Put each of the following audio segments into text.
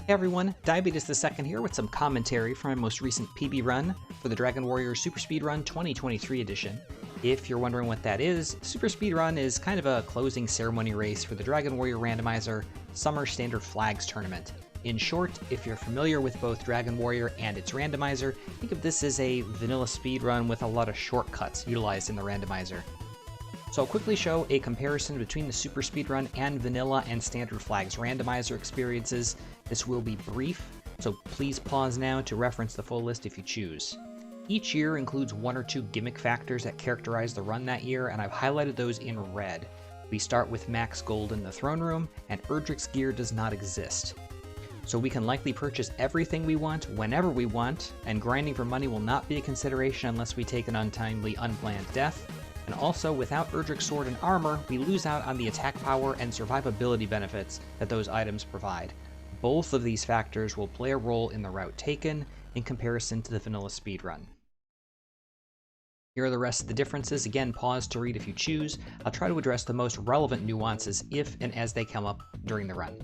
Hey everyone, DiabeetusThe2nd here with some commentary from my most recent PB run for the Dragon Warrior SuperSpeedrun 2023 edition. If you're wondering what that is, SuperSpeedrun is kind of a closing ceremony race for the Dragon Warrior Randomizer Summer Standard Flags Tournament. In short, if you're familiar with both Dragon Warrior and its randomizer, think of this as a vanilla speedrun with a lot of shortcuts utilized in the randomizer. So I'll quickly show a comparison between the Super Speedrun and Vanilla and Standard Flags randomizer experiences. This will be brief, so please pause now to reference the full list if you choose. Each year includes one or two gimmick factors that characterize the run that year, and I've highlighted those in red. We start with max gold in the throne room, and Erdrick's gear does not exist. So we can likely purchase everything we want, whenever we want, and grinding for money will not be a consideration unless we take an untimely, unplanned death. And also, without Erdrick's sword and armor, we lose out on the attack power and survivability benefits that those items provide. Both of these factors will play a role in the route taken in comparison to the vanilla speedrun. Here are the rest of the differences. Again, pause to read if you choose. I'll try to address the most relevant nuances if and as they come up during the run.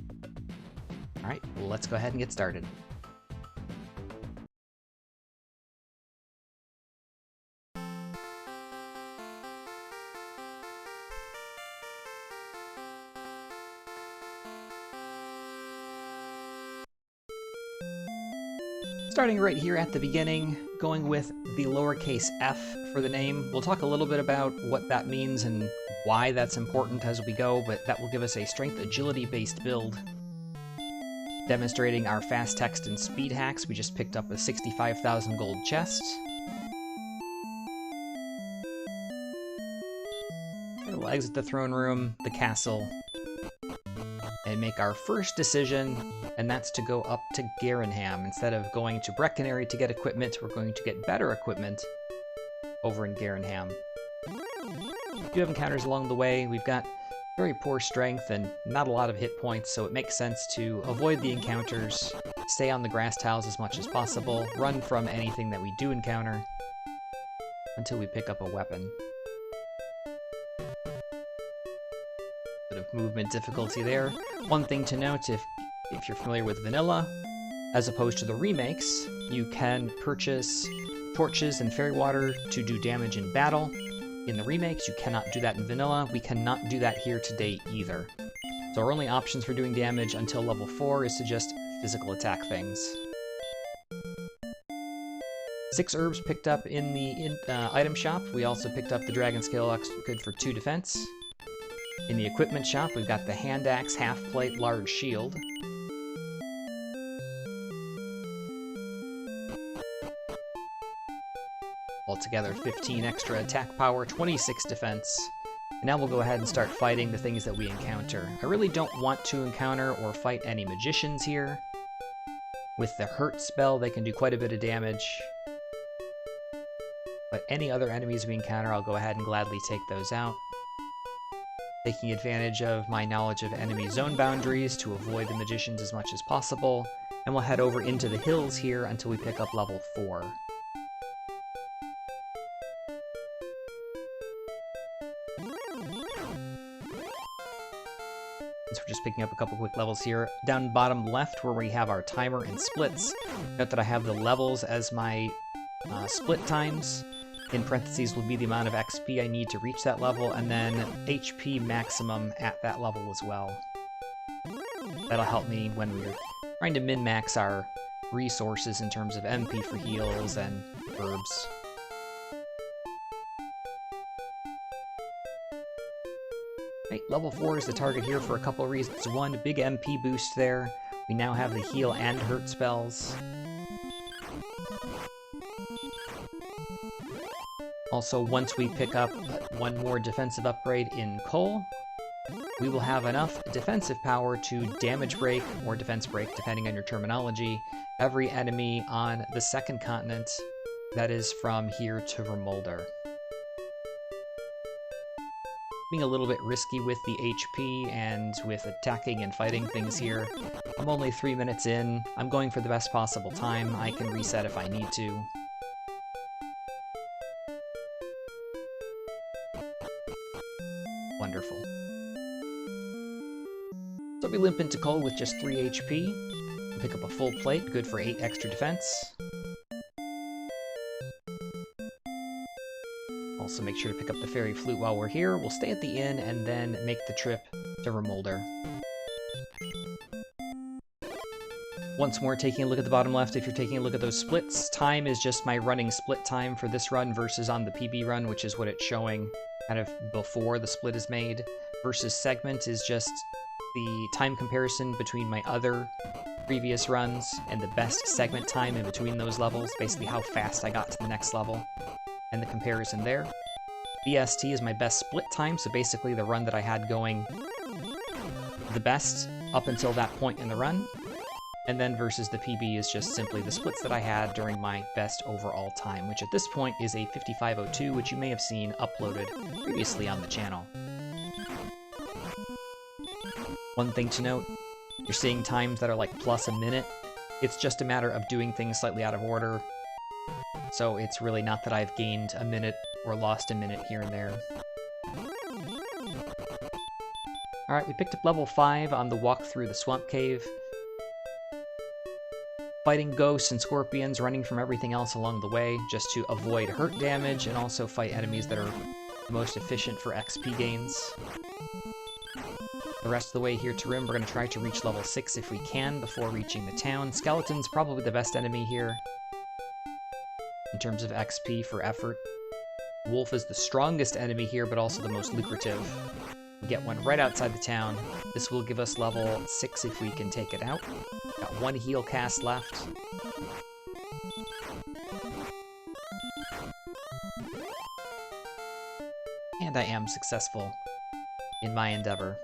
Alright, let's go ahead and get started. Starting right here at the beginning, going with the lowercase f for the name. We'll talk a little bit about what that means and why that's important as we go, but that will give us a strength agility based build. Demonstrating our fast text and speed hacks, we just picked up a 65,000 gold chest. And we'll exit the throne room, the castle, and make our first decision, and that's to go up to Garenham. Instead of going to Breckenary to get equipment, we're going to get better equipment over in Garenham. We do have encounters along the way. We've got very poor strength and not a lot of hit points, so it makes sense to avoid the encounters, stay on the grass tiles as much as possible, run from anything that we do encounter until we pick up a weapon. Bit of movement difficulty there. One thing to note, if you're familiar with Vanilla, as opposed to the remakes, you can purchase torches and fairy water to do damage in battle. In the remakes, you cannot do that in Vanilla. We cannot do that here today either. So our only options for doing damage until level 4 is to just physical attack things. 6 herbs picked up in the item shop. We also picked up the Dragon Scale Axe, good for 2 defense. In the equipment shop, we've got the Hand Axe, Half Plate, Large Shield. Altogether 15 extra attack power, 26 defense. And now we'll go ahead and start fighting the things that we encounter. I really don't want to encounter or fight any magicians here. With the hurt spell, they can do quite a bit of damage. But any other enemies we encounter, I'll go ahead and gladly take those out. Taking advantage of my knowledge of enemy zone boundaries to avoid the magicians as much as possible. And we'll head over into the hills here until we pick up level 4. So we're just picking up a couple quick levels here. Down bottom left where we have our timer and splits. Note that I have the levels as my split times. In parentheses will be the amount of XP I need to reach that level, and then HP maximum at that level as well. That'll help me when we're trying to min-max our resources in terms of MP for heals and herbs. Right, level 4 is the target here for a couple of reasons. One, big MP boost there. We now have the heal and hurt spells. Also, once we pick up one more defensive upgrade in Cole, we will have enough defensive power to damage break, or defense break, depending on your terminology, every enemy on the second continent, that is from here to Remolder. Being a little bit risky with the HP and with attacking and fighting things here. I'm only 3 minutes in. I'm going for the best possible time. I can reset if I need to. Wonderful. So we limp into Cole with just 3 HP. Pick up a full plate, good for 8 extra defense. Also make sure to pick up the fairy flute while we're here. We'll stay at the inn and then make the trip to Remolder. Once more, taking a look at the bottom left, if you're taking a look at those splits, time is just my running split time for this run versus on the PB run, which is what it's showing kind of before the split is made, versus segment is just the time comparison between my other previous runs and the best segment time in between those levels, basically how fast I got to the next level, and the comparison there. BST is my best split time, so basically the run that I had going the best up until that point in the run. And then versus the PB is just simply the splits that I had during my best overall time, which at this point is a 55:02, which you may have seen uploaded previously on the channel. One thing to note, you're seeing times that are like plus a minute. It's just a matter of doing things slightly out of order. So it's really not that I've gained a minute or lost a minute here and there. Alright, we picked up level 5 on the walk through the swamp cave. Fighting ghosts and scorpions, running from everything else along the way, just to avoid hurt damage, and also fight enemies that are most efficient for XP gains. The rest of the way here to Rim, we're going to try to reach level 6 if we can before reaching the town. Skeleton's probably the best enemy here in terms of XP for effort. Wolf is the strongest enemy here, but also the most lucrative. We get one right outside the town. This will give us level 6 if we can take it out. Got one heal cast left. And I am successful in my endeavor.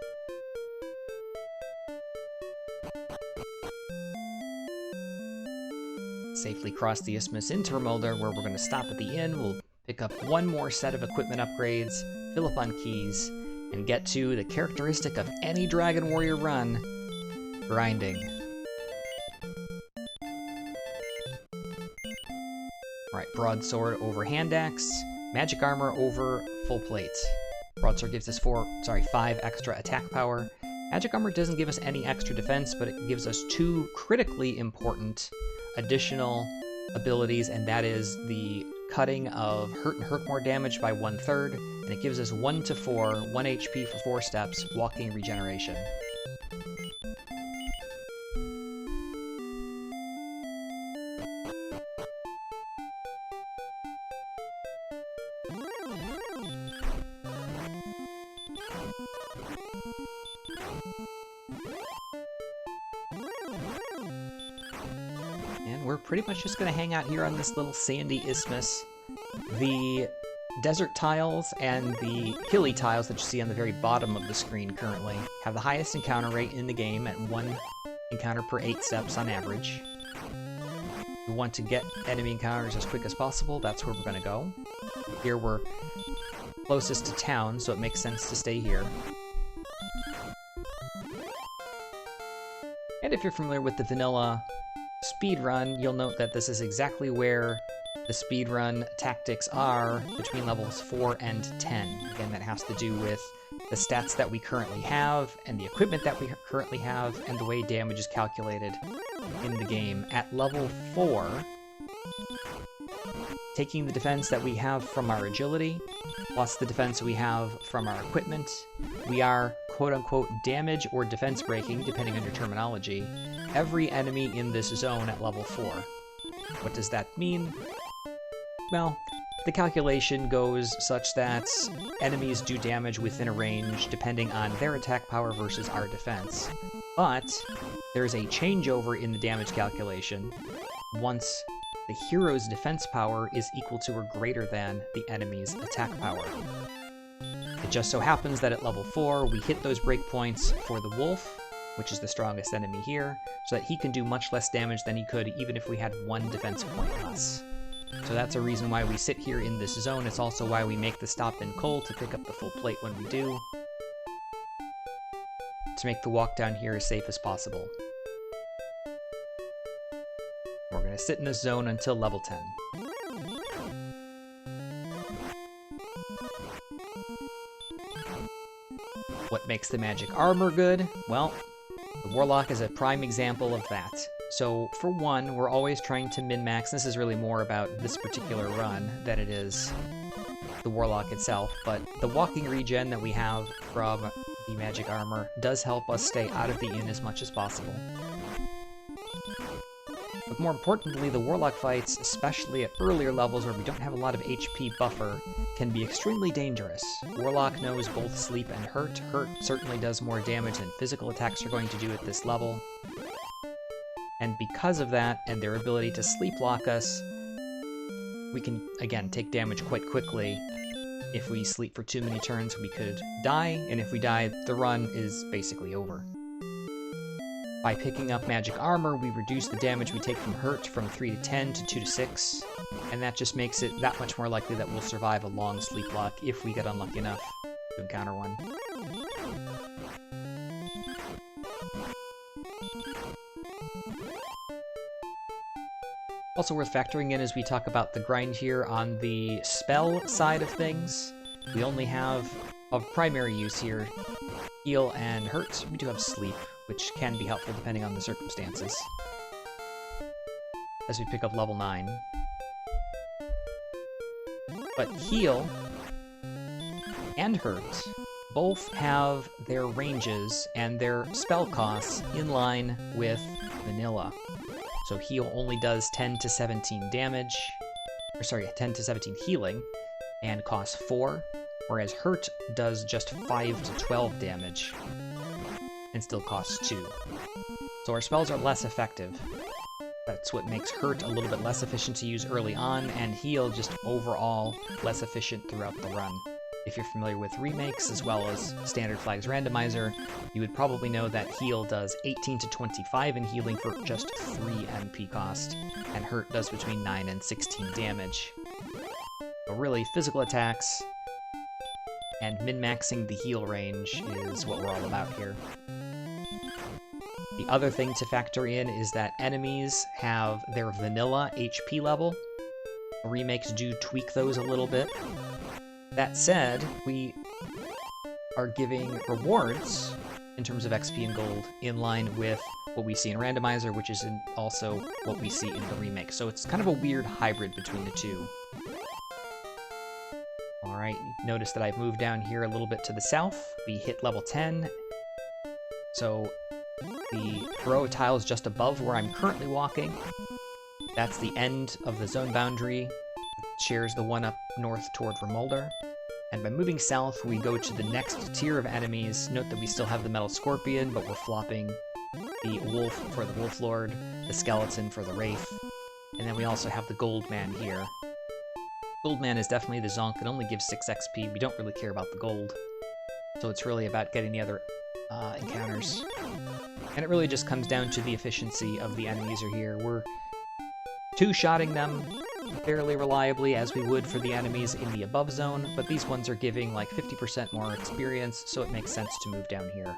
Safely cross the isthmus into Remolder, where we're going to stop at the inn. We'll pick up one more set of equipment upgrades, fill up on keys, and get to the characteristic of any Dragon Warrior run, grinding. Alright, broadsword over hand axe, magic armor over full plate. Broadsword gives us 5 extra attack power. Magic armor doesn't give us any extra defense, but it gives us 2 critically important additional abilities, and that is the cutting of hurt and hurt more damage by 1/3, and it gives us 1 to 4, 1 HP for 4 steps, walking regeneration. And we're pretty much just going to hang out here on this little sandy isthmus. The desert tiles and the hilly tiles that you see on the very bottom of the screen currently have the highest encounter rate in the game at 1 encounter per 8 steps on average. If we want to get enemy encounters as quick as possible, that's where we're going to go. Here we're closest to town, so it makes sense to stay here. And if you're familiar with the vanilla speedrun, you'll note that this is exactly where the speedrun tactics are between levels 4 and 10. Again, that has to do with the stats that we currently have, and the equipment that we currently have, and the way damage is calculated in the game. At level 4, taking the defense that we have from our agility, plus the defense we have from our equipment, we are quote-unquote damage or defense breaking, depending on your terminology, every enemy in this zone at level 4. What does that mean? Well, the calculation goes such that enemies do damage within a range depending on their attack power versus our defense. But there's a changeover in the damage calculation once the hero's defense power is equal to or greater than the enemy's attack power. It just so happens that at level 4, we hit those breakpoints for the wolf, which is the strongest enemy here, so that he can do much less damage than he could even if we had 1 defense point less. So that's a reason why we sit here in this zone. It's also why we make the stop in Cole to pick up the full plate when we do, to make the walk down here as safe as possible. We're going to sit in this zone until level 10. What makes the magic armor good? Well, the Warlock is a prime example of that. So for one, we're always trying to min-max. This is really more about this particular run than it is the Warlock itself, but the walking regen that we have from the magic armor does help us stay out of the inn as much as possible. But more importantly, the Warlock fights, especially at earlier levels where we don't have a lot of HP buffer, can be extremely dangerous. Warlock knows both sleep and hurt. Hurt certainly does more damage than physical attacks are going to do at this level. And because of that, and their ability to sleep lock us, we can, again, take damage quite quickly. If we sleep for too many turns, we could die, and if we die, the run is basically over. By picking up magic armor, we reduce the damage we take from hurt from 3 to 10 to 2 to 6, and that just makes it that much more likely that we'll survive a long sleep lock if we get unlucky enough to encounter one. Also worth factoring in as we talk about the grind here on the spell side of things. We only have, of primary use here, heal and hurt. We do have sleep, which can be helpful depending on the circumstances. As we pick up level 9. But heal and hurt both have their ranges and their spell costs in line with vanilla. So heal only does 10 to 17 damage, or sorry, 10 to 17 healing, and costs 4, whereas hurt does just 5 to 12 damage, and still costs 2. So our spells are less effective. That's what makes hurt a little bit less efficient to use early on, and heal just overall less efficient throughout the run. If you're familiar with remakes as well as Standard Flags Randomizer, you would probably know that heal does 18 to 25 in healing for just 3 MP cost, and hurt does between 9 and 16 damage. So really, physical attacks and min-maxing the heal range is what we're all about here. The other thing to factor in is that enemies have their vanilla HP level. Remakes do tweak those a little bit. That said, we are giving rewards in terms of XP and gold in line with what we see in Randomizer, which is also what we see in the remake. So it's kind of a weird hybrid between the two. Alright, notice that I've moved down here a little bit to the south. We hit level 10. So the row of tiles just above where I'm currently walking, that's the end of the zone boundary. It shares the one up north toward Remolder. And by moving south, we go to the next tier of enemies. Note that we still have the Metal Scorpion, but we're flopping the Wolf for the Wolf Lord, the Skeleton for the Wraith, and then we also have the Gold Man here. Gold Man is definitely the Zonk, it only gives 6 XP, we don't really care about the gold. So it's really about getting the other encounters. And it really just comes down to the efficiency of the enemies are here. We're two-shotting them fairly reliably as we would for the enemies in the above zone, but these ones are giving like 50% more experience, so it makes sense to move down here.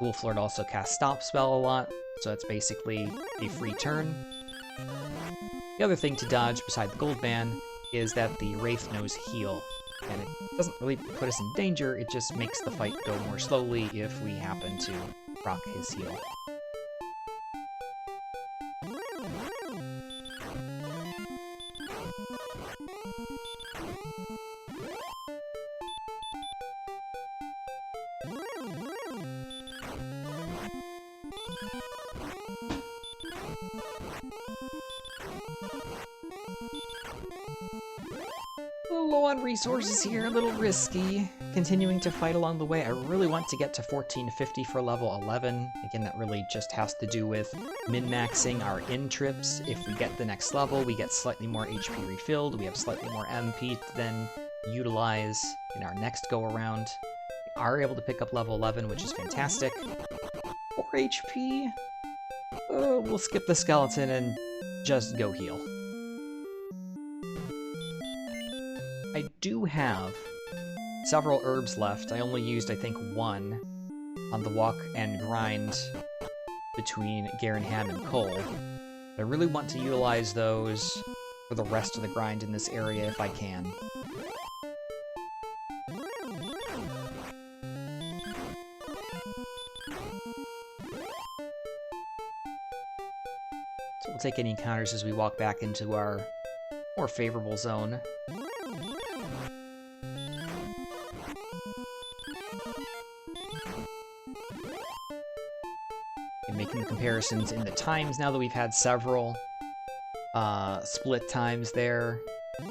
Wolf Lord also casts Stop Spell a lot, so it's basically a free turn. The other thing to dodge beside the Gold Man is that the Wraith knows Heal, and it doesn't really put us in danger, it just makes the fight go more slowly if we happen to proc his heal. A little low on resources here, a little risky. Continuing to fight along the way. I really want to get to 1450 for level 11. Again, that really just has to do with min-maxing our in-trips. If we get the next level, we get slightly more HP refilled, we have slightly more MP to then utilize in our next go-around. We are able to pick up level 11, which is fantastic. 4 HP? We'll skip the skeleton and just go heal. I do have several herbs left. I only used, I think, 1 on the walk and grind between Garenham and Cole. But I really want to utilize those for the rest of the grind in this area if I can. We'll take any encounters as we walk back into our more favorable zone. And making the comparisons in the times now that we've had several split times there.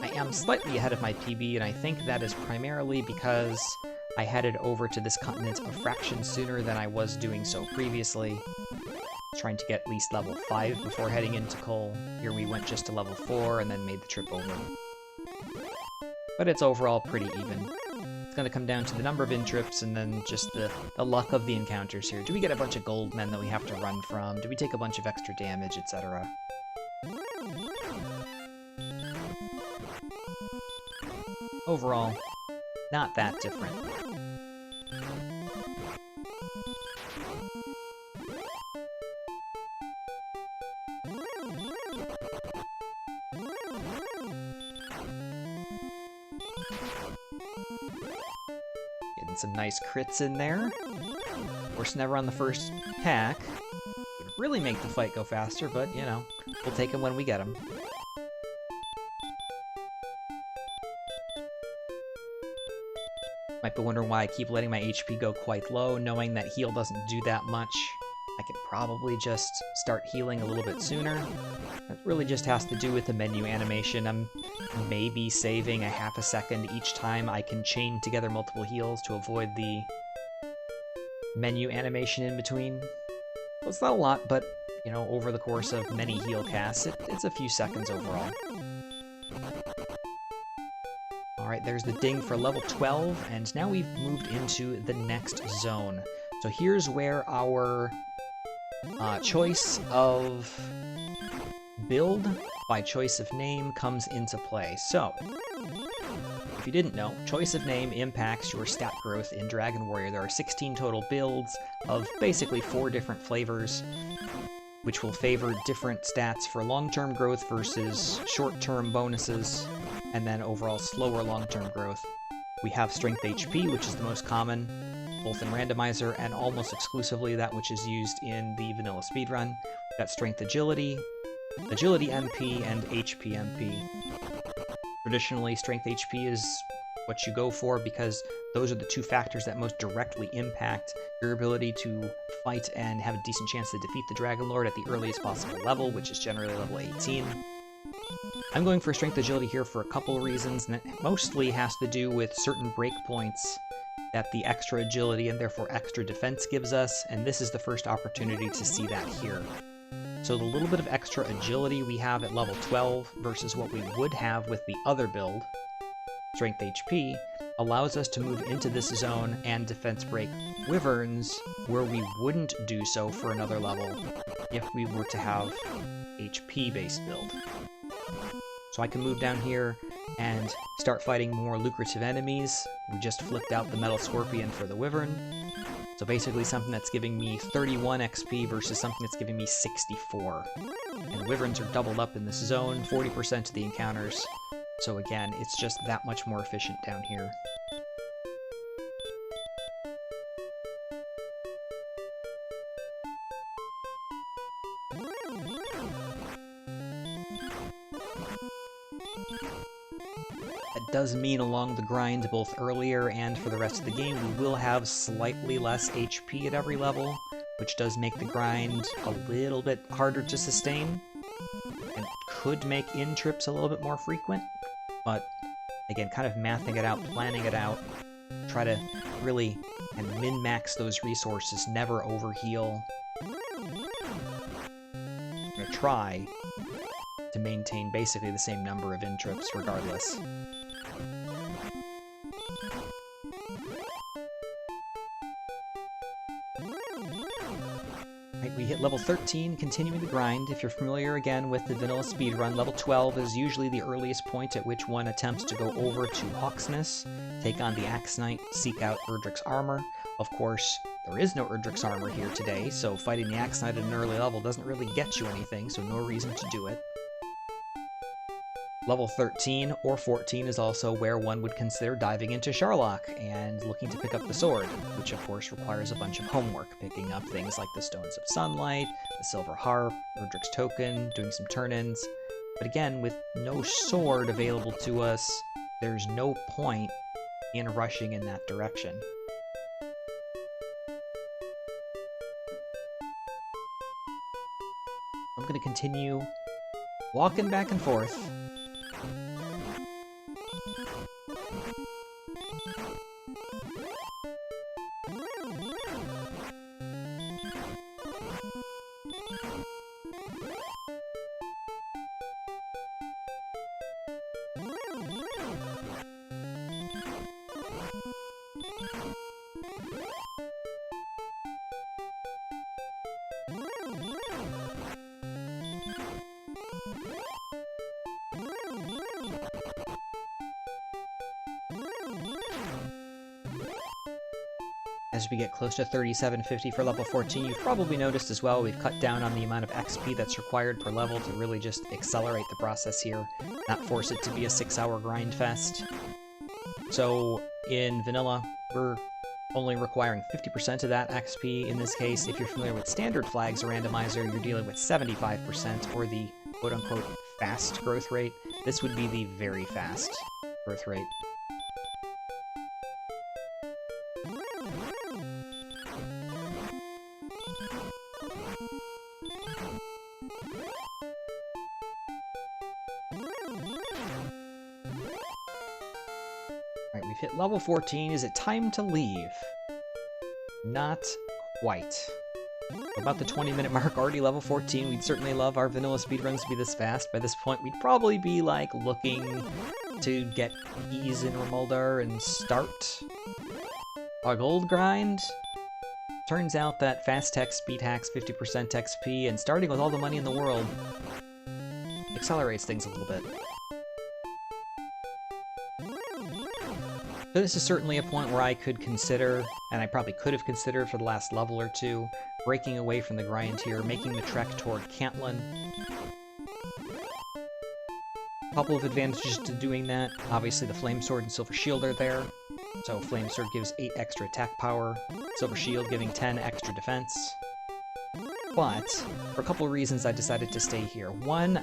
I am slightly ahead of my PB, and I think that is primarily because I headed over to this continent a fraction sooner than I was doing so previously. Trying to get at least level 5 before heading into Cole. Here we went just to level 4 and then made the trip over. But it's overall pretty even. It's going to come down to the number of in-trips and then just the luck of the encounters here. Do we get a bunch of gold men that we have to run from? Do we take a bunch of extra damage, etc.? Overall, not that different. Getting some nice crits in there. Of course, never on the first attack. Would really make the fight go faster, but, you know, we'll take them when we get them. Might be wondering why I keep letting my HP go quite low, knowing that heal doesn't do that much. I could probably just start healing a little bit sooner. It really just has to do with the menu animation. I'm maybe saving a half a second each time I can chain together multiple heals to avoid the menu animation in between. So it's not a lot, but, you know, over the course of many heal casts, it's a few seconds overall. Alright, there's the ding for level 12, and now we've moved into the next zone. So here's where our choice of build by choice of name comes into play. So, if you didn't know, choice of name impacts your stat growth in Dragon Warrior. There are 16 total builds of basically 4 different flavors, which will favor different stats for long-term growth versus short-term bonuses, and then overall slower long-term growth. We have Strength HP, which is the most common, both in Randomizer and almost exclusively that which is used in the vanilla speedrun. We've got Strength Agility, Agility MP, and HP MP. Traditionally, Strength HP is what you go for because those are the 2 factors that most directly impact your ability to fight and have a decent chance to defeat the Dragon Lord at the earliest possible level, which is generally level 18. I'm going for Strength Agility here for a couple of reasons, and it mostly has to do with certain breakpoints that the extra agility and therefore extra defense gives us, and this is the first opportunity to see that here. So the little bit of extra agility we have at level 12 versus what we would have with the other build, Strength HP, allows us to move into this zone and defense break Wyverns where we wouldn't do so for another level if we were to have HP-based build. So I can move down here and start fighting more lucrative enemies. We just flipped out the Metal Scorpion for the Wyvern. So basically something that's giving me 31 XP versus something that's giving me 64. And Wyverns are doubled up in this zone, 40% of the encounters. So again, it's just that much more efficient down here. That does mean along the grind, both earlier and for the rest of the game, we will have slightly less HP at every level, which does make the grind a little bit harder to sustain, and could make in-trips a little bit more frequent, but again, kind of mathing it out, planning it out, try to really min-max those resources, never overheal. I'm gonna try to maintain basically the same number of in-trips regardless. Right, we hit level 13, continuing the grind. If you're familiar again with the vanilla speedrun, level 12 is usually the earliest point at which one attempts to go over to Hawksness, take on the Axe Knight, seek out Erdrick's armor. Of course, there is no Erdrick's armor here today, so fighting the Axe Knight at an early level doesn't really get you anything, so no reason to do it. Level 13 or 14 is also where one would consider diving into Sharlock and looking to pick up the sword, which of course requires a bunch of homework, picking up things like the Stones of Sunlight, the Silver Harp, Erdrick's Token, doing some turn-ins. But again, with no sword available to us, there's no point in rushing in that direction. I'm going to continue walking back and forth. As we get close to 3750 for level 14, you've probably noticed as well we've cut down on the amount of XP that's required per level to really just accelerate the process here, not force it to be a 6-hour grind fest. So in vanilla, we're only requiring 50% of that XP. In this case, if you're familiar with Standard Flags Randomizer, you're dealing with 75%, or the quote-unquote fast growth rate. This would be the very fast growth rate. Alright, we've hit level 14. Is it time to leave? Not quite. About the 20-minute mark, already level 14. We'd certainly love our vanilla speedruns to be this fast. By this point, we'd probably be, like, looking to get keys in Remoldar and start a gold grind. Turns out that fast tech speed hacks 50% XP, and starting with all the money in the world accelerates things a little bit. So this is certainly a point where I could consider, and I probably could have considered for the last level or two, breaking away from the grind here, making the trek toward Cantlin. A couple of advantages to doing that. Obviously the Flame Sword and Silver Shield are there. So Flame Sword gives 8 extra attack power, Silver Shield giving 10 extra defense. But, for a couple of reasons I decided to stay here. One,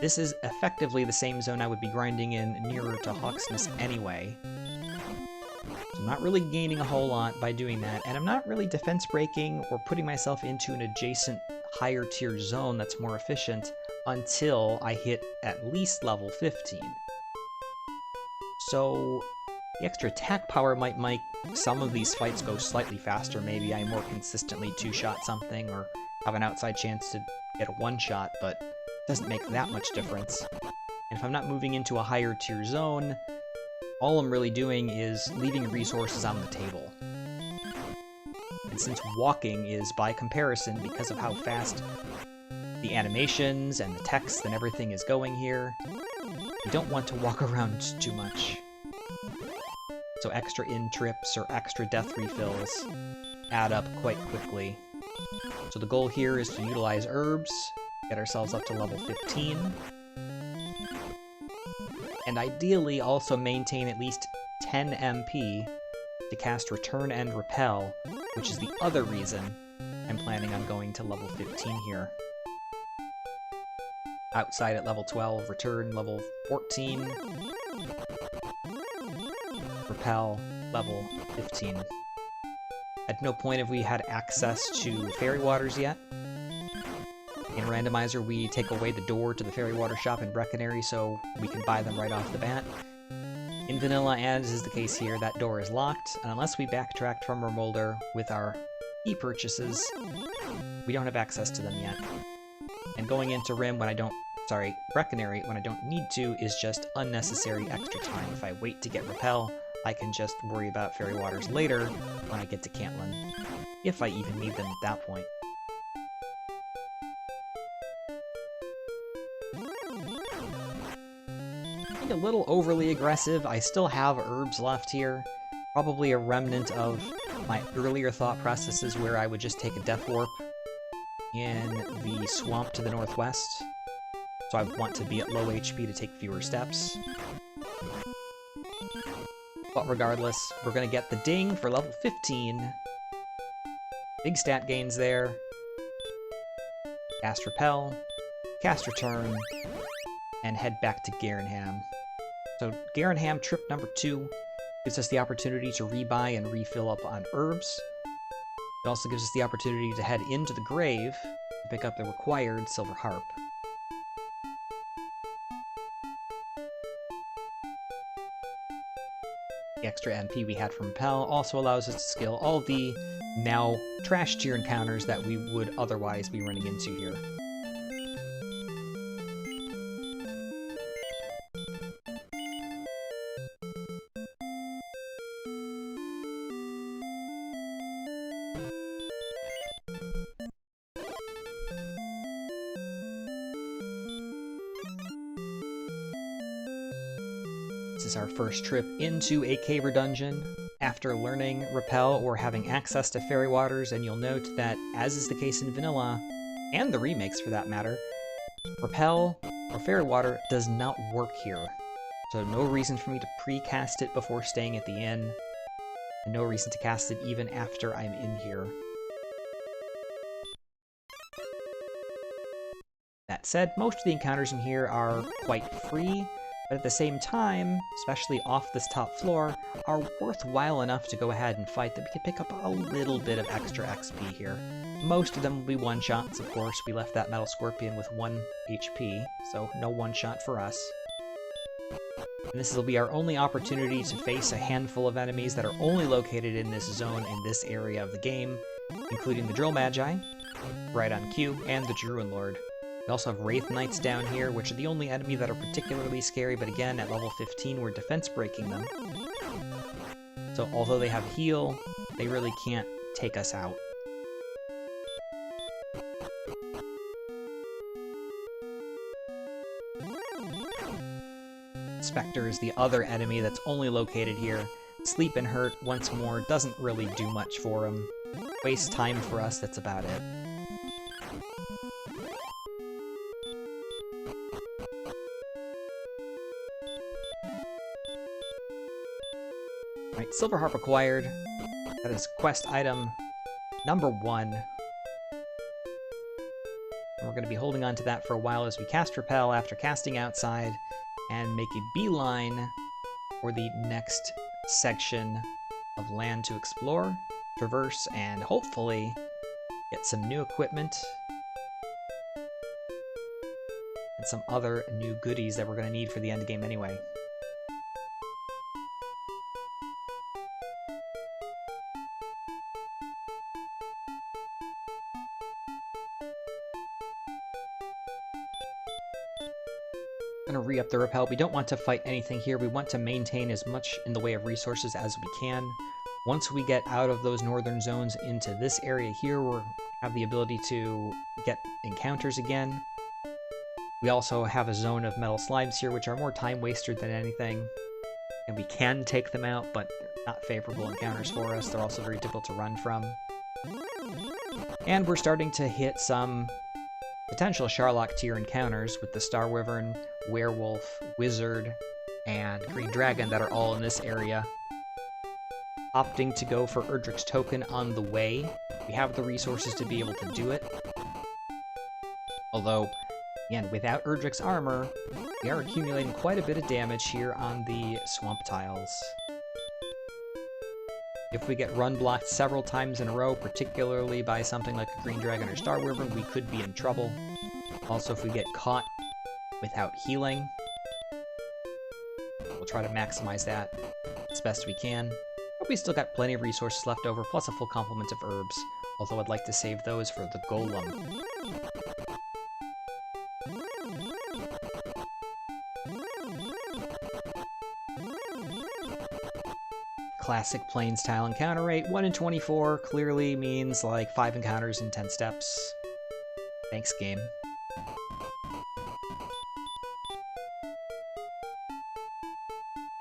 this is effectively the same zone I would be grinding in nearer to Hawksness anyway. So I'm not really gaining a whole lot by doing that, and I'm not really defense breaking or putting myself into an adjacent higher tier zone that's more efficient until I hit at least level 15. So the extra attack power might make some of these fights go slightly faster. Maybe I more consistently two-shot something or have an outside chance to get a one-shot, but it doesn't make that much difference. And if I'm not moving into a higher tier zone, all I'm really doing is leaving resources on the table. And since walking is, by comparison, because of how fast the animations and the text and everything is going here, you don't want to walk around too much. So extra in trips or extra death refills add up quite quickly. So the goal here is to utilize herbs, get ourselves up to level 15, and ideally also maintain at least 10 MP to cast Return and Repel, which is the other reason I'm planning on going to level 15 here. Outside at level 12, Return level 14, Repel level 15. At no point have we had access to Fairy Waters yet. In Randomizer, we take away the door to the Fairy Water shop in Breckenary so we can buy them right off the bat. In Vanilla, as is the case here, that door is locked, and unless we backtracked from Remoldar with our e-purchases, we don't have access to them yet. And going into Breckenary when I don't need to is just unnecessary extra time. If I wait to get Repel, I can just worry about Fairy Waters later when I get to Cantlin, if I even need them at that point. I think a little overly aggressive. I still have herbs left here. Probably a remnant of my earlier thought processes where I would just take a Death Warp in the swamp to the northwest. so I want to be at low HP to take fewer steps. But regardless, we're going to get the ding for level 15. Big stat gains there. Cast Repel, cast Return, and head back to Garenham. So Garenham trip number 2 gives us the opportunity to rebuy and refill up on herbs. It also gives us the opportunity to head into the grave to pick up the required Silver Harp. The extra MP we had from Repel also allows us to skill all the now trash tier encounters that we would otherwise be running into here. This is our first trip into a caver dungeon after learning Repel or having access to Fairy Waters, and you'll note that, as is the case in Vanilla, and the remakes for that matter, Repel or Fairy Water does not work here. So no reason for me to pre-cast it before staying at the inn, and no reason to cast it even after I'm in here. That said, most of the encounters in here are quite free, but at the same time, especially off this top floor, are worthwhile enough to go ahead and fight that we can pick up a little bit of extra XP here. Most of them will be one-shots, of course. We left that Metal Scorpion with 1 HP, so no one-shot for us. And this will be our only opportunity to face a handful of enemies that are only located in this zone in this area of the game, including the Drill Magi, right on cue, and the Druid Lord. We also have Wraith Knights down here, which are the only enemy that are particularly scary, but again, at level 15, we're defense breaking them. So although they have heal, they really can't take us out. Spectre is the other enemy that's only located here. Sleep and Hurt, once more, doesn't really do much for him. Waste time for us, that's about it. Alright, Silver Harp acquired. That is quest item number 1. And we're going to be holding on to that for a while as we cast Repel after casting outside and make a beeline for the next section of land to explore, traverse, and hopefully get some new equipment and some other new goodies that we're going to need for the end game anyway. Going to re-up the Repel. We don't want to fight anything here. We want to maintain as much in the way of resources as we can. Once we get out of those northern zones into this area here, we'll have the ability to get encounters again. We also have a zone of metal slimes here, which are more time waster than anything. And we can take them out, but they're not favorable encounters for us. They're also very difficult to run from. And we're starting to hit some potential Sharlock tier encounters with the Star Wyvern, Werewolf, Wizard, and Green Dragon that are all in this area. Opting to go for Erdrick's Token on the way. We have the resources to be able to do it. Although, again, without Erdrick's armor, we are accumulating quite a bit of damage here on the swamp tiles. If we get run blocked several times in a row, particularly by something like a Green Dragon or Star Wyvern, we could be in trouble. Also, if we get caught without healing, we'll try to maximize that as best we can. But we still got plenty of resources left over, plus a full complement of herbs, although I'd like to save those for the Golem. Classic Plains tile encounter rate, 1 in 24, clearly means like 5 encounters in 10 steps. Thanks, game.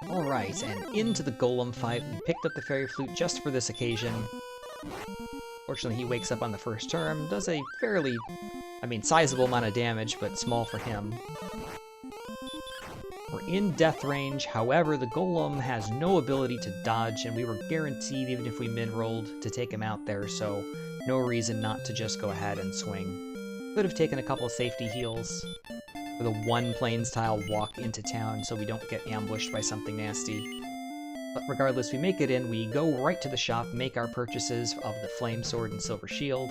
Alright, and into the Golem fight. We picked up the Fairy Flute just for this occasion. Of Fortunately, he wakes up on the first turn, does a fairly, sizable amount of damage, but small for him. We're in death range, however, the Golem has no ability to dodge, and we were guaranteed, even if we min-rolled, to take him out there, so no reason not to just go ahead and swing. Could have taken a couple of safety heals with a one plains tile walk into town so we don't get ambushed by something nasty. But regardless, we make it in, we go right to the shop, make our purchases of the Flame Sword and Silver Shield.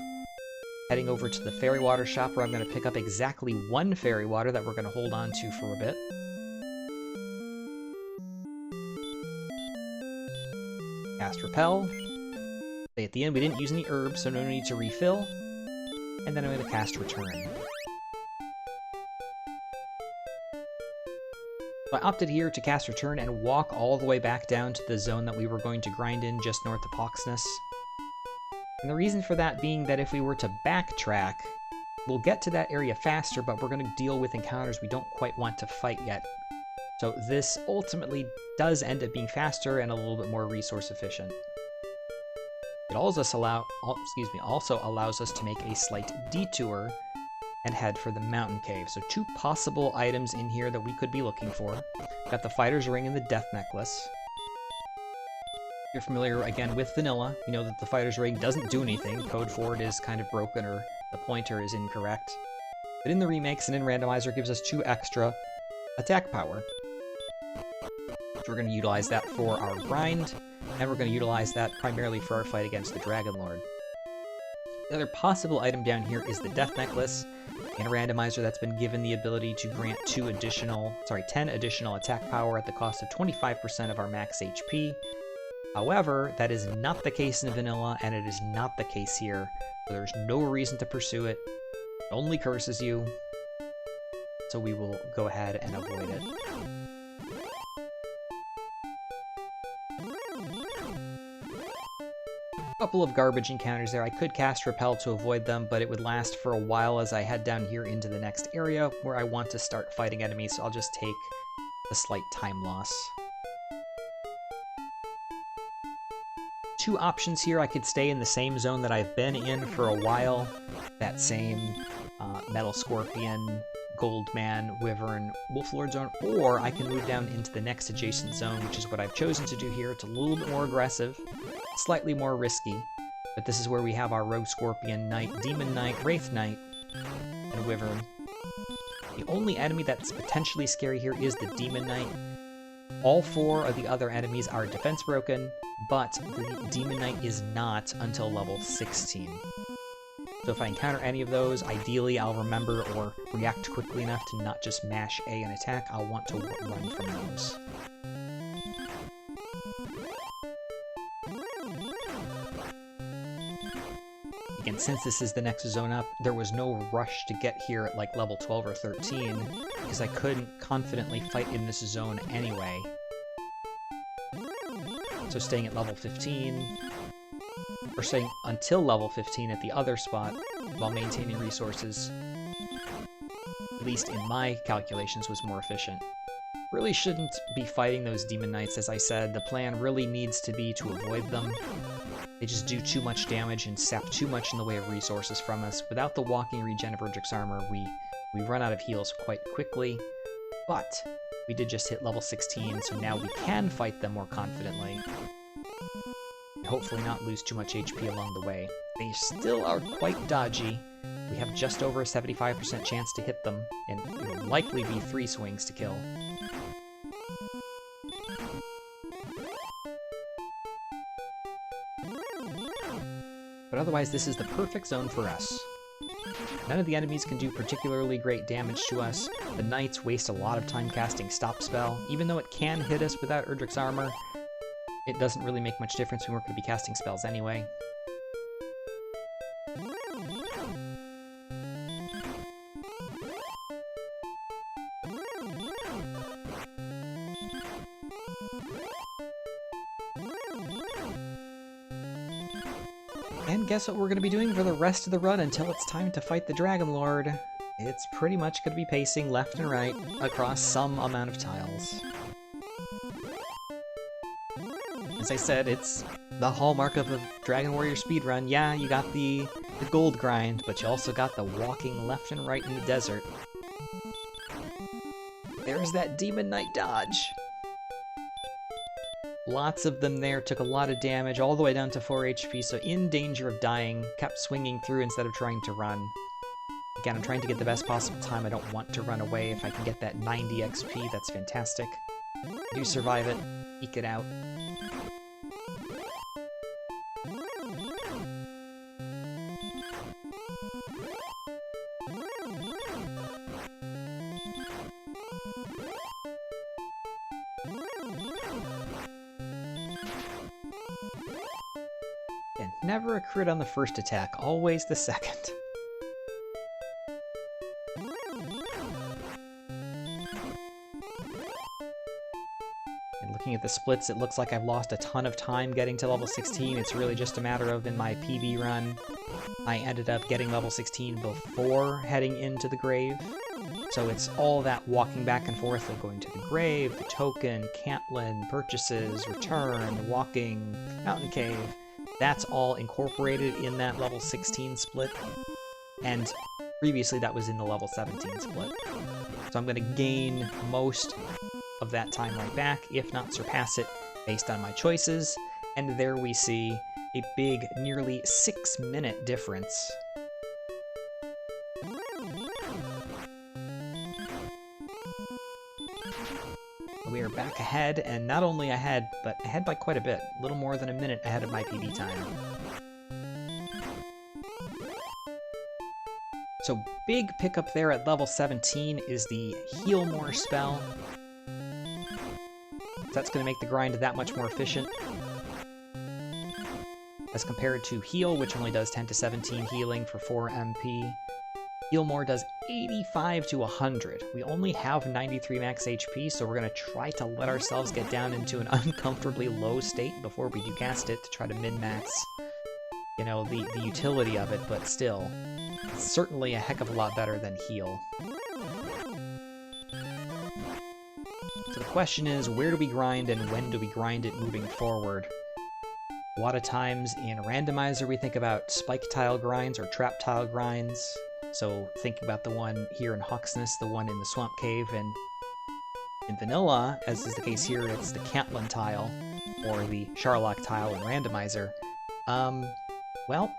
Heading over to the Fairy Water shop where I'm going to pick up exactly one Fairy Water that we're going to hold on to for a bit. Cast Repel. At the end, we didn't use any herbs, so no need to refill. And then I'm going to cast Return. So I opted here to cast Return and walk all the way back down to the zone that we were going to grind in just north of Poxness. And the reason for that being that if we were to backtrack, we'll get to that area faster, but we're going to deal with encounters we don't quite want to fight yet. So this ultimately does end up being faster and a little bit more resource efficient. It also allows us to make a slight detour and head for the mountain cave. So two possible items in here that we could be looking for. Got the Fighter's Ring and the Death Necklace. If you're familiar, again, with vanilla, you know that the Fighter's Ring doesn't do anything. Code for it is kind of broken, or the pointer is incorrect. But in the remakes and in Randomizer, it gives us 2 extra attack power. So we're going to utilize that for our grind, and we're going to utilize that primarily for our fight against the Dragon Lord. The other possible item down here is the Death Necklace. In a Randomizer, that's been given the ability to grant 10 additional attack power at the cost of 25% of our max HP. However, that is not the case in vanilla, and it is not the case here. So there's no reason to pursue it. It only curses you. So we will go ahead and avoid it. Couple of garbage encounters there. I could cast Repel to avoid them, but it would last for a while as I head down here into the next area where I want to start fighting enemies, so I'll just take a slight time loss. 2 options here. I could stay in the same zone that I've been in for a while, that same Metal Scorpion, Goldman, Wyvern, Wolflord zone, or I can move down into the next adjacent zone, which is what I've chosen to do here. It's a little bit more aggressive, slightly more risky, but this is where we have our Rogue Scorpion, Knight, Demon Knight, Wraith Knight, and Wyvern. The only enemy that's potentially scary here is the Demon Knight. All 4 of the other enemies are defense broken, but the Demon Knight is not until level 16. So if I encounter any of those, ideally I'll remember or react quickly enough to not just mash A and attack. I'll want to run from those. Again, since this is the next zone up, there was no rush to get here at like level 12 or 13, because I couldn't confidently fight in this zone anyway. So staying at level 15, or staying until level 15 at the other spot while maintaining resources, at least in my calculations, was more efficient. Really shouldn't be fighting those Demon Knights, as I said. The plan really needs to be to avoid them. They just do too much damage and sap too much in the way of resources from us. Without the walking regen of Erdrick's armor, we run out of heals quite quickly. But we did just hit level 16, so now we can fight them more confidently. And hopefully not lose too much HP along the way. They still are quite dodgy. We have just over a 75% chance to hit them, and it will likely be 3 swings to kill. But otherwise, this is the perfect zone for us. None of the enemies can do particularly great damage to us. The Knights waste a lot of time casting Stop Spell. Even though it can hit us without Erdrick's armor, it doesn't really make much difference. We weren't going to be casting spells anyway. And guess what we're going to be doing for the rest of the run until it's time to fight the Dragon Lord? It's pretty much going to be pacing left and right across some amount of tiles. As I said, it's The hallmark of a Dragon Warrior speedrun. Yeah, you got the gold grind, but you also got the walking left and right in the desert. There's that Demon Knight dodge. Lots of them there, took a lot of damage, all the way down to 4 HP, so in danger of dying, kept swinging through instead of trying to run. Again, I'm trying to get the best possible time, I don't want to run away. If I can get that 90 XP, that's fantastic. I do survive it, eke it out. And never a crit on the first attack, always the second. And looking at the splits, it looks like I've lost a ton of time getting to level 16. It's really just a matter of, in my PB run, I ended up getting level 16 before heading into the grave. So it's all that walking back and forth of going to the grave, the token, Cantlin, purchases, return, walking, mountain cave. That's all incorporated in that level 16 split. And previously that was in the level 17 split. So I'm going to gain most of that time right back, if not surpass it, based on my choices. And there we see a big, nearly 6-minute difference. We are back ahead, and not only ahead, but ahead by quite a bit. A little more than a minute ahead of my PB time. So big pickup there at level 17 is the Heal More spell. That's going to make the grind that much more efficient. As compared to Heal, which only does 10 to 17 healing for 4 MP. Heal More does 85 to 100. We only have 93 max HP, so we're going to try to let ourselves get down into an uncomfortably low state before we do cast it to try to min-max, you know, the utility of it, but still, it's certainly a heck of a lot better than Heal. So the question is, where do we grind and when do we grind it moving forward? A lot of times in Randomizer we think about spike tile grinds or trap tile grinds. So think about the one here in Hawksness, the one in the Swamp Cave, and in Vanilla, as is the case here, it's the Cantlin tile, or the Sharlock tile in Randomizer. Well,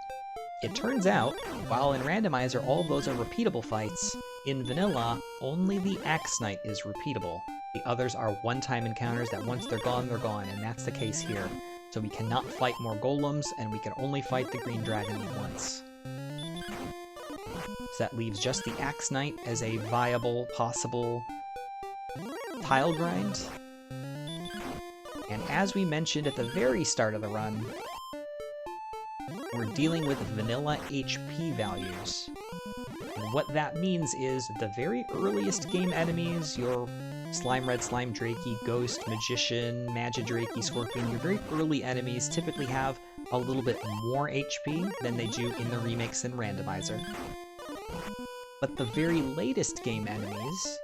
it turns out, while in Randomizer all of those are repeatable fights, in Vanilla, only the Axe Knight is repeatable. The others are one-time encounters that once they're gone, and that's the case here. So we cannot fight more golems, and we can only fight the Green Dragon once. So that leaves just the Axe Knight as a viable, possible tile grind. And as we mentioned at the very start of the run, we're dealing with vanilla HP values. And what that means is the very earliest game enemies, your Slime Red Slime Drakey, Ghost, Magician, Magidrakey, Scorpion, your very early enemies typically have a little bit more HP than they do in the remakes and Randomizer. But the very latest game enemies,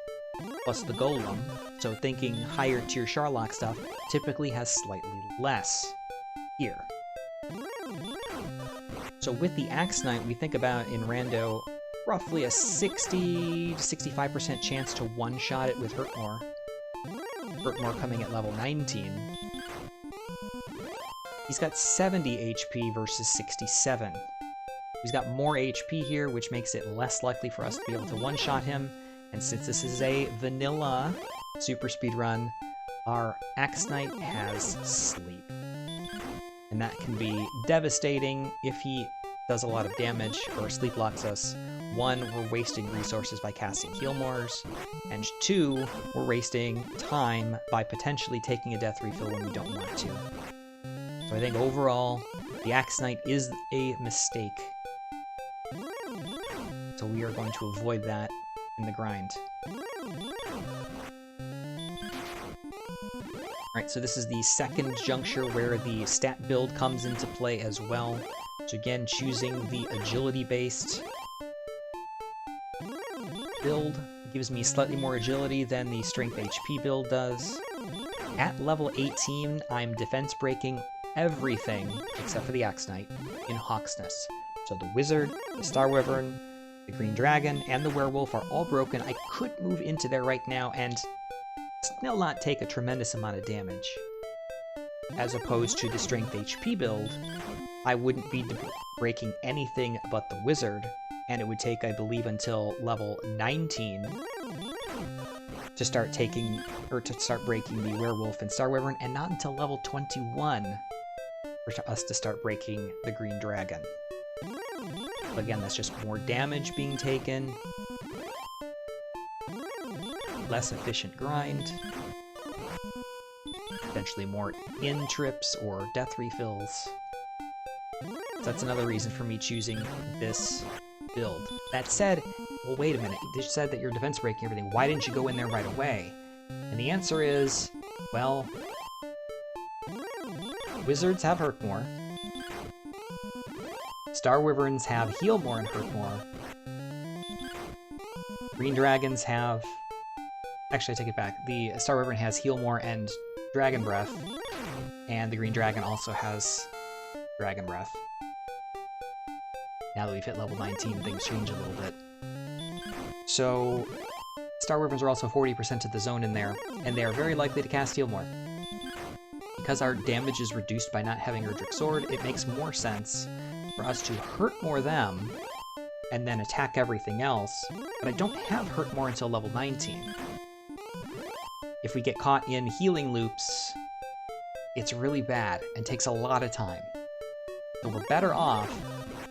plus the Golem, so thinking higher tier Sharlock stuff, typically has slightly less here. So with the Axe Knight, we think about in Rando roughly a 60 to 65% chance to one-shot it with Hurt More. Hurt More coming at level 19. He's got 70 HP versus 67. He's got more HP here, which makes it less likely for us to be able to one-shot him. And since this is a vanilla super speedrun, our Axe Knight has Sleep. And that can be devastating if he does a lot of damage or sleep locks us. 1, we're wasting resources by casting Heal Mores, and 2, we're wasting time by potentially taking a death refill when we don't want to. So I think overall, the Axe Knight is a mistake. So we are going to avoid that in the grind. Alright, so this is the second juncture where the stat build comes into play as well. So again, choosing the agility-based build gives me slightly more agility than the strength HP build does. At level 18, I'm defense breaking everything, except for the Axe Knight, in Hawksness. So the Wizard, the Star Wyvern, the Green Dragon, and the Werewolf are all broken. I could move into there right now and still not take a tremendous amount of damage. As opposed to the Strength HP build, I wouldn't be breaking anything but the Wizard, and it would take, I believe, until level 19 to start taking, or to start breaking the Werewolf and Star Wyvern, and not until level 21 for us to start breaking the Green Dragon. But again, that's just more damage being taken, less efficient grind, potentially more in-trips or death refills. So that's another reason for me choosing this build. That said, well, wait a minute, you said that you're defense breaking everything. Why didn't you go in there right away? And the answer is, well, Wizards have hurt more. Star Wyverns have heal more and hurt more. Green Dragons have... Actually, I take it back. The Star Wyvern has heal more and Dragon Breath, and the Green Dragon also has Dragon Breath. Now that we've hit level 19, things change a little bit. So, Star Wyverns are also 40% of the zone in there, and they are very likely to cast Heal More. Because our damage is reduced by not having Erdrick Sword, it makes more sense for us to hurt more them, and then attack everything else, but I don't have hurt more until level 19. If we get caught in healing loops, it's really bad and takes a lot of time. So we're better off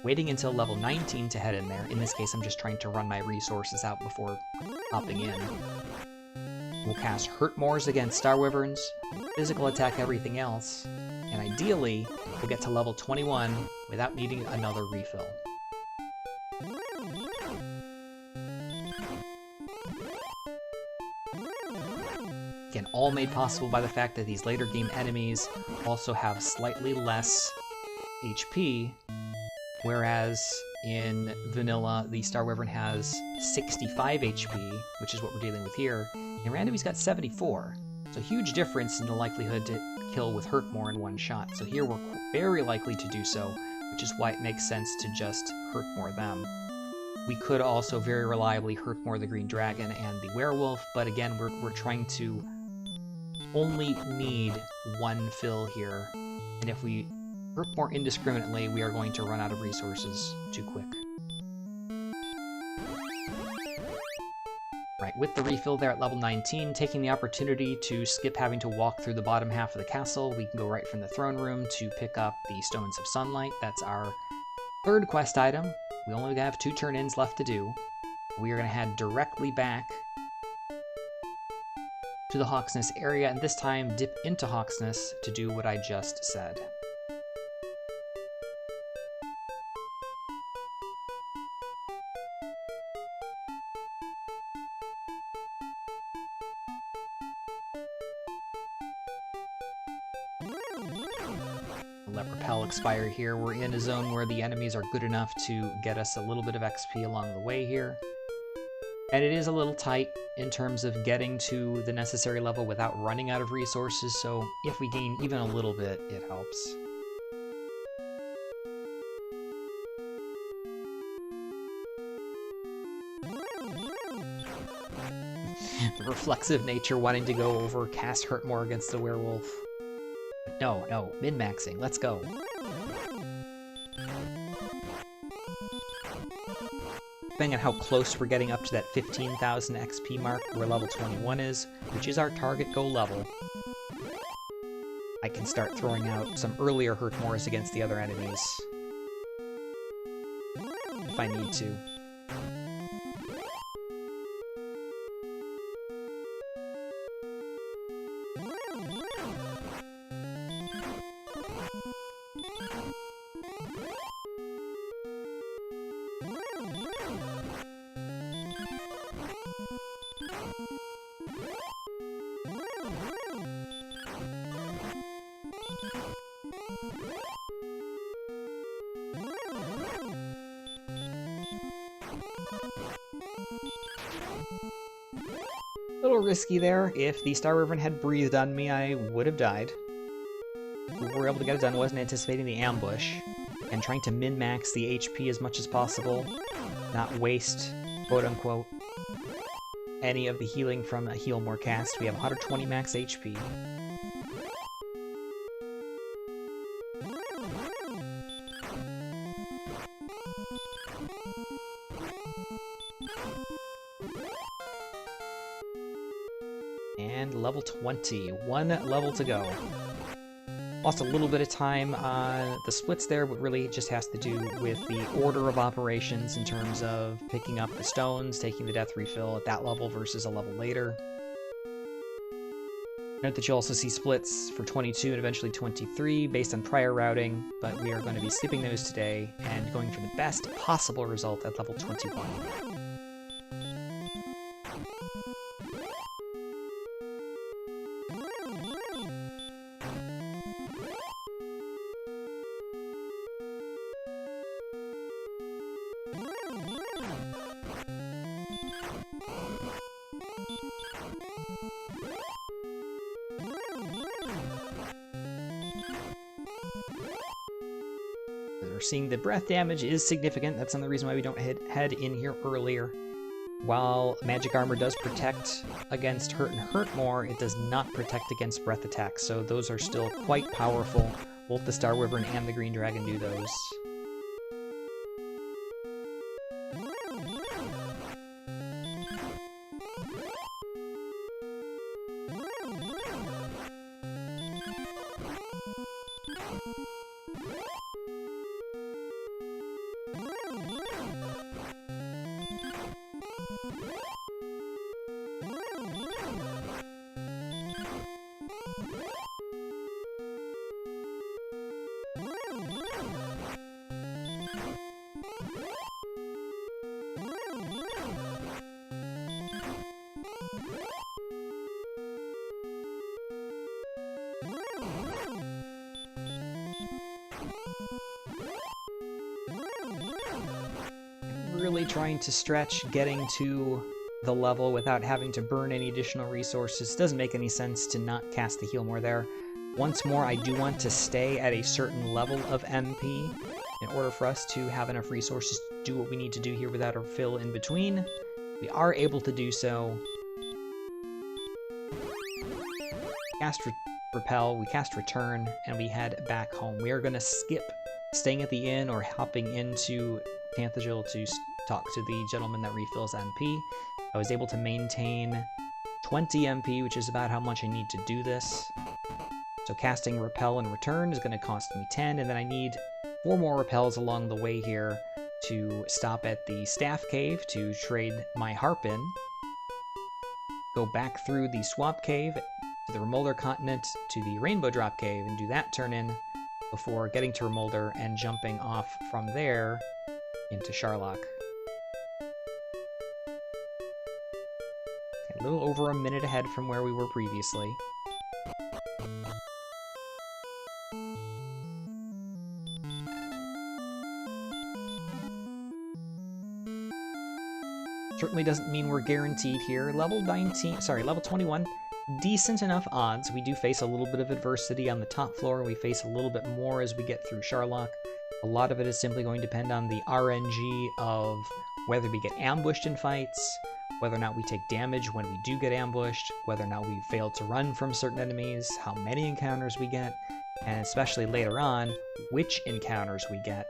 waiting until level 19 to head in there. In this case, I'm just trying to run my resources out before hopping in. We'll cast Hurt Mores against Star Wyverns, physical attack everything else, and ideally, we'll get to level 21 without needing another refill. Again, all made possible by the fact that these later game enemies also have slightly less HP, whereas in vanilla, the Star Wyvern has 65 HP, which is what we're dealing with here, and Randomy's got 74. So huge difference in the likelihood to kill with Hurt More in one shot. So here we're very likely to do so, which is why it makes sense to just Hurt More them. We could also very reliably Hurt More the Green Dragon and the Werewolf, but again, we're trying to only need one fill here, and if we Hurt More indiscriminately, we are going to run out of resources too quick. Right, with the refill there at level 19, taking the opportunity to skip having to walk through the bottom half of the castle, we can go right from the throne room to pick up the Stones of Sunlight. That's our third quest item. We only have 2 turn-ins left to do. We are going to head directly back to the Hawksness area, and this time dip into Hawksness to do what I just said. Let Repel expire here. We're in a zone where the enemies are good enough to get us a little bit of XP along the way here. And it is a little tight in terms of getting to the necessary level without running out of resources, so if we gain even a little bit, it helps. The reflexive nature wanting to go over cast Hurt More against the Werewolf. No, min-maxing, let's go. Depending on how close we're getting up to that 15,000 XP mark where level 21 is, which is our target goal level, I can start throwing out some earlier Hurt Mores against the other enemies if I need to. A little risky there. If the Star Wyvern had breathed on me, I would have died. we were able to get it done. Wasn't anticipating the ambush. And trying to min-max the HP as much as possible. Not waste, quote-unquote, any of the healing from a Heal More cast. We have 120 max HP. And level 20. One level to go. Lost a little bit of time on the splits there, but really it just has to do with the order of operations in terms of picking up the stones, taking the death refill at that level versus a level later. Note that you'll also see splits for 22 and eventually 23 based on prior routing, but we are going to be skipping those today and going for the best possible result at level 21. We're seeing the breath damage is significant. That's another reason why we don't head in here earlier. While magic armor does protect against hurt and hurt more, it does not protect against breath attacks, so those are still quite powerful. Both the Star Wyvern and the Green Dragon do those. Really trying to stretch getting to the level without having to burn any additional resources. Doesn't make any sense to not cast the Heal More there. Once more, I do want to stay at a certain level of MP in order for us to have enough resources to do what we need to do here without a fill in between. We are able to do so. Cast Repel, we cast Return, and we head back home. We are going to skip staying at the inn or hopping into Tanthagil to talk to the gentleman that refills MP. I was able to maintain 20 MP, which is about how much I need to do this. So casting Repel and Return is going to cost me 10, and then I need 4 more Repels along the way here to stop at the Staff Cave to trade my harp in. Go back through the Swamp Cave to the Remolder Continent to the Rainbow Drop Cave and do that turn in before getting to Remolder and jumping off from there into Sharlock. A little over a minute ahead from where we were previously. Certainly doesn't mean we're guaranteed here. Level 21, decent enough odds. We do face a little bit of adversity on the top floor. We face a little bit more as we get through Sharlock. A lot of it is simply going to depend on the RNG of whether we get ambushed in fights, whether or not we take damage when we do get ambushed, whether or not we fail to run from certain enemies, how many encounters we get, and especially later on, which encounters we get.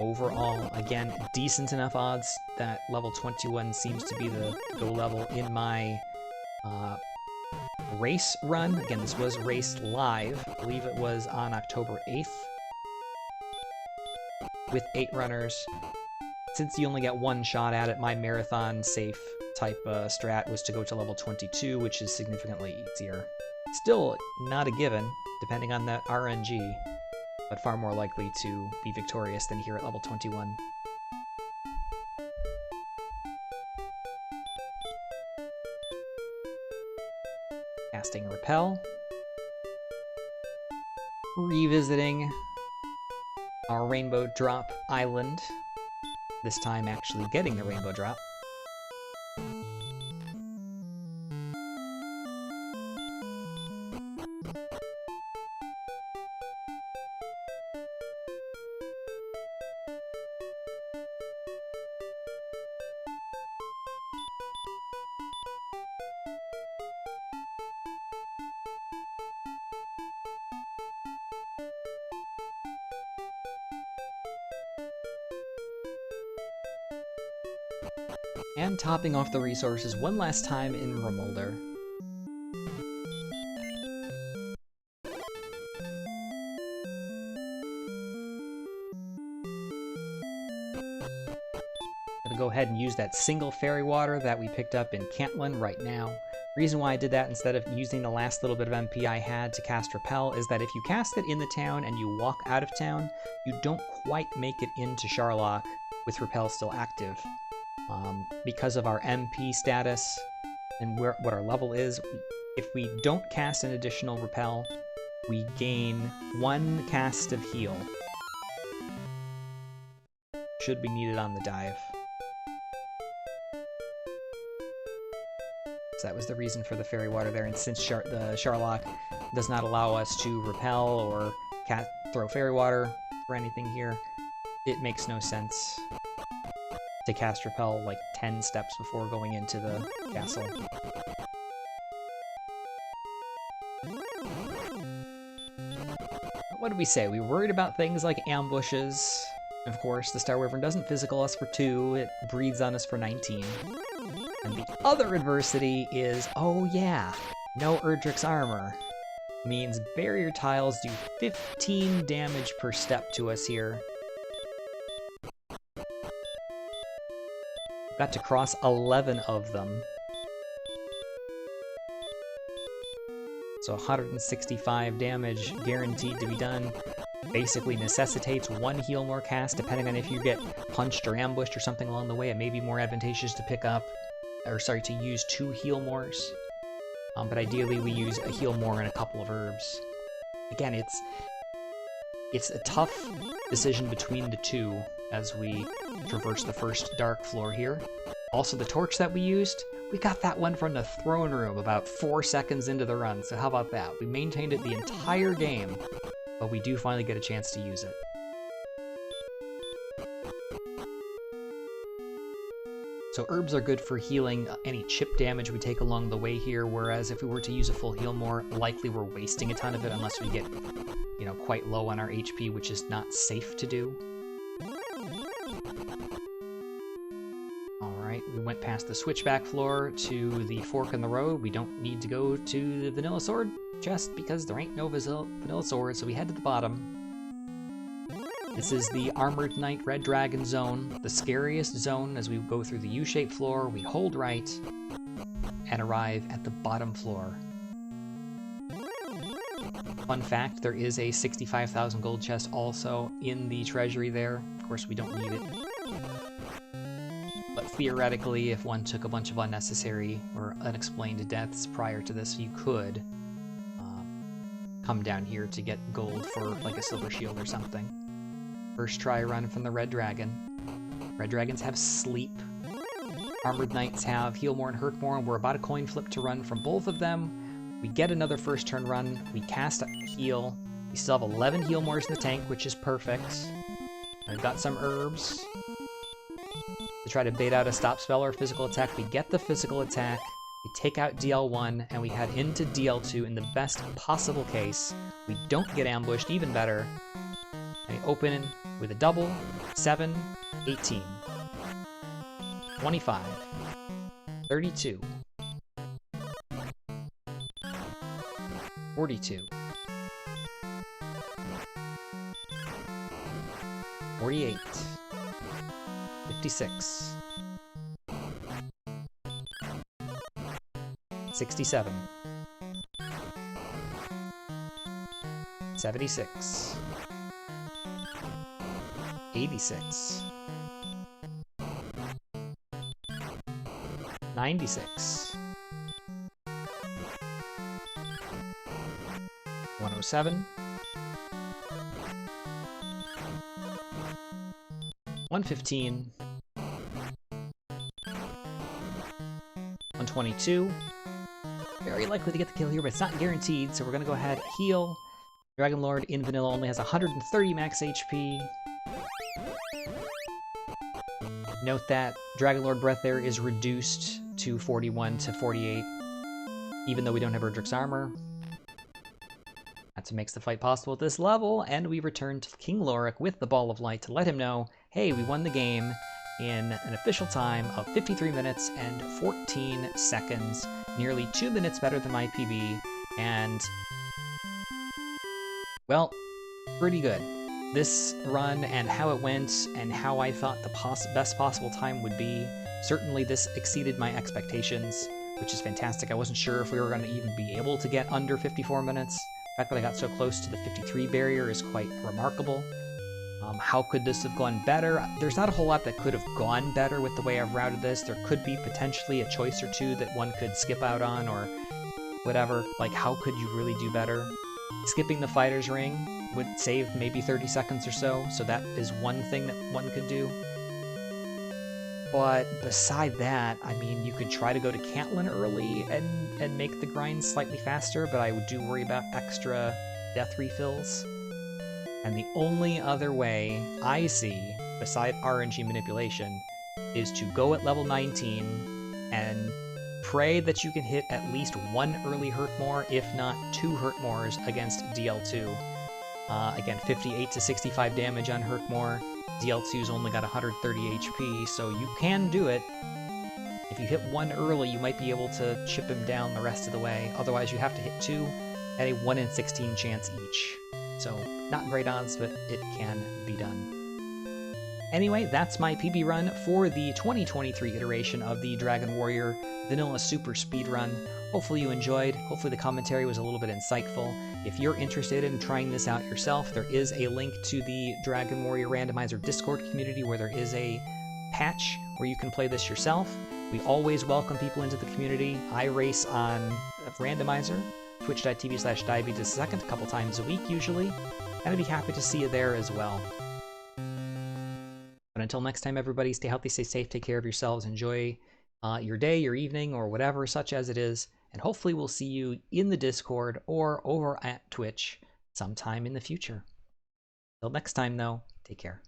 Overall, again, decent enough odds that level 21 seems to be the go level in my race run. Again, this was raced live. I believe it was on October 8th. With 8 runners. Since you only get one shot at it, my marathon safe type strat was to go to level 22, which is significantly easier. Still not a given, depending on that RNG, but far more likely to be victorious than here at level 21. Casting Repel. Revisiting our Rainbow Drop Island. This time actually getting the Rainbow Drop. And topping off the resources one last time in Remolder. Gonna go ahead and use that single fairy water that we picked up in Cantlin right now. Reason why I did that instead of using the last little bit of MP I had to cast Repel is that if you cast it in the town and you walk out of town, you don't quite make it into Charlock with Repel still active. Because of our MP status and what our level is, if we don't cast an additional Repel, we gain 1 cast of heal. Should be needed on the dive. So that was the reason for the fairy water there, and since the Charlock does not allow us to repel or throw fairy water or anything here, it makes no sense to cast repel like 10 steps before going into the castle. What did we say? We were worried about things like ambushes. Of course, the Star Wyvern doesn't physical us for 2, it breathes on us for 19. And the other adversity is, oh yeah, no Erdrick's armor. Means barrier tiles do 15 damage per step to us here. Got to cross 11 of them. So 165 damage guaranteed to be done. Basically necessitates 1 heal more cast, depending on if you get punched or ambushed or something along the way. It may be more advantageous to pick up, or sorry, to use 2 heal mores. But ideally we use a heal more and a couple of herbs. Again, it's a tough decision between the 2 as we traverse the first dark floor here. Also, the torch that we used, we got that one from the throne room about 4 seconds into the run, so how about that? We maintained it the entire game, but we do finally get a chance to use it. So herbs are good for healing any chip damage we take along the way here, whereas if we were to use a full heal more, likely we're wasting a ton of it unless we get, you know, quite low on our HP, which is not safe to do. Alright, we went past the switchback floor to the fork in the road. We don't need to go to the vanilla sword chest because there ain't no vanilla sword, so we head to the bottom. This is the Armored Knight Red Dragon zone, the scariest zone. As we go through the U-shaped floor, we hold right and arrive at the bottom floor. Fun fact, there is a 65,000 gold chest also in the treasury there. Of course, we don't need it. But theoretically, if one took a bunch of unnecessary or unexplained deaths prior to this, you could come down here to get gold for like a silver shield or something. First try run from the Red Dragon. Red Dragons have sleep. Armored Knights have heal more and hurt more, and we're about a coin flip to run from both of them. We get another first turn run. We cast a heal. We still have 11 heal mores in the tank, which is perfect. I've got some herbs to try to bait out a stop spell or a physical attack. We get the physical attack. We take out DL1, and we head into DL2 in the best possible case. We don't get ambushed, even better. And we open with a double, 7, 18, 25, 32, 42, 48, 56, 67, 76, 86, 96, 107, 115, 122. Very likely to get the kill here, but it's not guaranteed, so we're gonna go ahead, heal. Dragon Lord in vanilla only has 130 max HP. Note that Dragon Lord Breath there is reduced to 41 to 48, even though we don't have Erdrick's armor. That's what makes the fight possible at this level, and we return to King Lorik with the Ball of Light to let him know, hey, we won the game, in an official time of 53 minutes and 14 seconds, nearly 2 minutes better than my PB, and, well, pretty good. This run and how it went and how I thought the best possible time would be, certainly this exceeded my expectations, which is fantastic. I wasn't sure if we were going to even be able to get under 54 minutes. The fact that I got so close to the 53 barrier is quite remarkable. How could this have gone better? There's not a whole lot that could have gone better with the way I've routed this. There could be potentially a choice or two that one could skip out on or whatever. Like, how could you really do better? Skipping the fighter's ring would save maybe 30 seconds or so that is one thing that one could do. But beside that, I mean, you could try to go to Cantlin early and make the grind slightly faster, but I do worry about extra death refills. And the only other way I see, beside RNG manipulation, is to go at level 19 and pray that you can hit at least one early Hurtmore, if not 2 Hurtmores against DL2. Again, 58 to 65 damage on Hurtmore. DL2's only got 130 HP, so you can do it. If you hit 1 early, you might be able to chip him down the rest of the way. Otherwise, you have to hit 2 at a 1 in 16 chance each. So, not great odds, but it can be done. Anyway, that's my PB run for the 2023 iteration of the Dragon Warrior Vanilla Super Speed Run. Hopefully you enjoyed. Hopefully the commentary was a little bit insightful. If you're interested in trying this out yourself, there is a link to the Dragon Warrior Randomizer Discord community where there is a patch where you can play this yourself. We always welcome people into the community. I race on Randomizer, twitch.tv/DiabeetusThe2nd a couple times a week usually, and I'd be happy to see you there as well. But until next time, everybody, stay healthy, stay safe, take care of yourselves, enjoy your day, your evening, or whatever such as it is, and hopefully we'll see you in the Discord or over at Twitch sometime in the future. Till next time, though, take care.